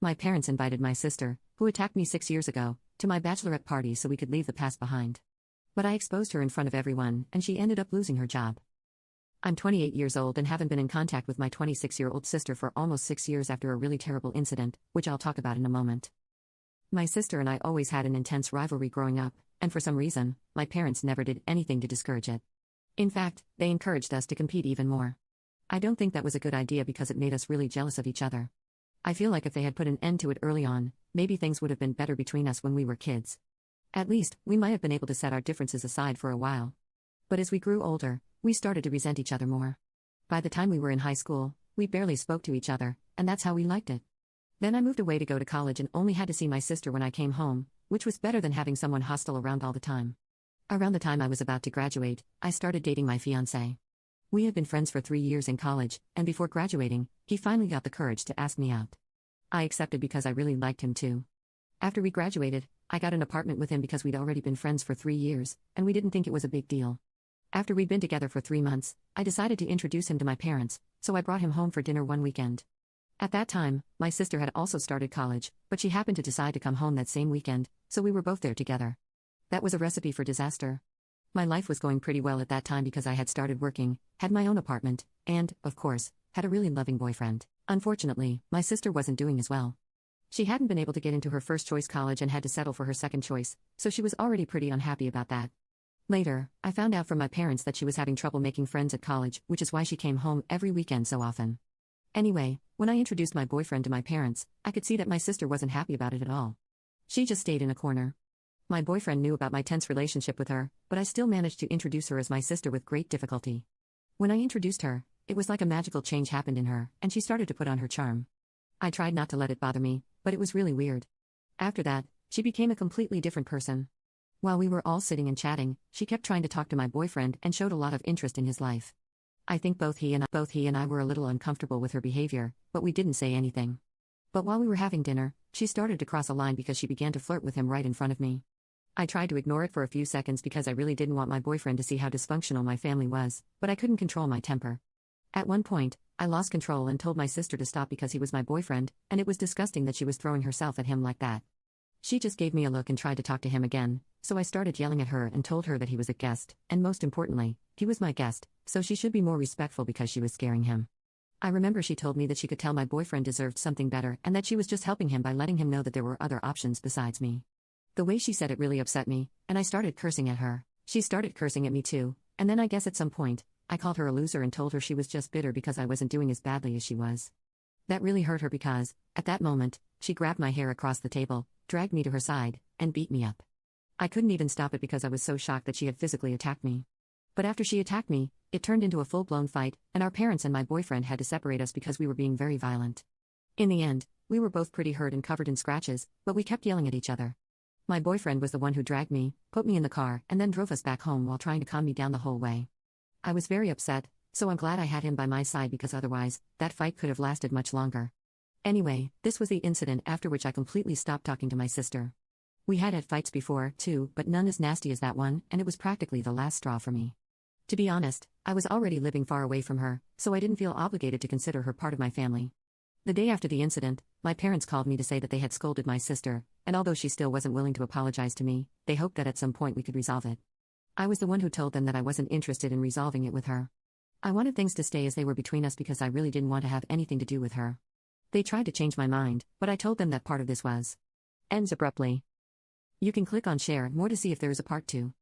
My parents invited my sister, who attacked me 6 years ago, to my bachelorette party so we could leave the past behind. But I exposed her in front of everyone, and she ended up losing her job. I'm 28 years old and haven't been in contact with my 26-year-old sister for almost 6 years after a really terrible incident, which I'll talk about in a moment. My sister and I always had an intense rivalry growing up, and for some reason, my parents never did anything to discourage it. In fact, they encouraged us to compete even more. I don't think that was a good idea because it made us really jealous of each other. I feel like if they had put an end to it early on, maybe things would have been better between us when we were kids. At least, we might have been able to set our differences aside for a while. But as we grew older, we started to resent each other more. By the time we were in high school, we barely spoke to each other, and that's how we liked it. Then I moved away to go to college and only had to see my sister when I came home, which was better than having someone hostile around all the time. Around the time I was about to graduate, I started dating my fiancé. We had been friends for 3 years in college, and before graduating, he finally got the courage to ask me out. I accepted because I really liked him too. After we graduated, I got an apartment with him because we'd already been friends for 3 years, and we didn't think it was a big deal. After we'd been together for 3 months, I decided to introduce him to my parents, so I brought him home for dinner one weekend. At that time, my sister had also started college, but she happened to decide to come home that same weekend, so we were both there together. That was a recipe for disaster. My life was going pretty well at that time because I had started working, had my own apartment, and, of course, had a really loving boyfriend. Unfortunately, my sister wasn't doing as well. She hadn't been able to get into her first choice college and had to settle for her second choice, so she was already pretty unhappy about that. Later, I found out from my parents that she was having trouble making friends at college, which is why she came home every weekend so often. Anyway, when I introduced my boyfriend to my parents, I could see that my sister wasn't happy about it at all. She just stayed in a corner. My boyfriend knew about my tense relationship with her, but I still managed to introduce her as my sister with great difficulty. When I introduced her, it was like a magical change happened in her, and she started to put on her charm. I tried not to let it bother me, but it was really weird. After that, she became a completely different person. While we were all sitting and chatting, she kept trying to talk to my boyfriend and showed a lot of interest in his life. I think both he and I were a little uncomfortable with her behavior, but we didn't say anything. But while we were having dinner, she started to cross a line because she began to flirt with him right in front of me. I tried to ignore it for a few seconds because I really didn't want my boyfriend to see how dysfunctional my family was, but I couldn't control my temper. At one point, I lost control and told my sister to stop because he was my boyfriend, and it was disgusting that she was throwing herself at him like that. She just gave me a look and tried to talk to him again, so I started yelling at her and told her that he was a guest, and most importantly, he was my guest, so she should be more respectful because she was scaring him. I remember she told me that she could tell my boyfriend deserved something better and that she was just helping him by letting him know that there were other options besides me. The way she said it really upset me, and I started cursing at her. She started cursing at me too, and then I guess at some point, I called her a loser and told her she was just bitter because I wasn't doing as badly as she was. That really hurt her because, at that moment, she grabbed my hair across the table, dragged me to her side, and beat me up. I couldn't even stop it because I was so shocked that she had physically attacked me. But after she attacked me, it turned into a full-blown fight, and our parents and my boyfriend had to separate us because we were being very violent. In the end, we were both pretty hurt and covered in scratches, but we kept yelling at each other. My boyfriend was the one who dragged me, put me in the car, and then drove us back home while trying to calm me down the whole way. I was very upset, so I'm glad I had him by my side because otherwise, that fight could have lasted much longer. Anyway, this was the incident after which I completely stopped talking to my sister. We had fights before, too, but none as nasty as that one, and it was practically the last straw for me. To be honest, I was already living far away from her, so I didn't feel obligated to consider her part of my family. The day after the incident, my parents called me to say that they had scolded my sister, and although she still wasn't willing to apologize to me, they hoped that at some point we could resolve it. I was the one who told them that I wasn't interested in resolving it with her. I wanted things to stay as they were between us because I really didn't want to have anything to do with her. They tried to change my mind, but I told them that part of this ends abruptly. You can click on share more to see if there is a part 2.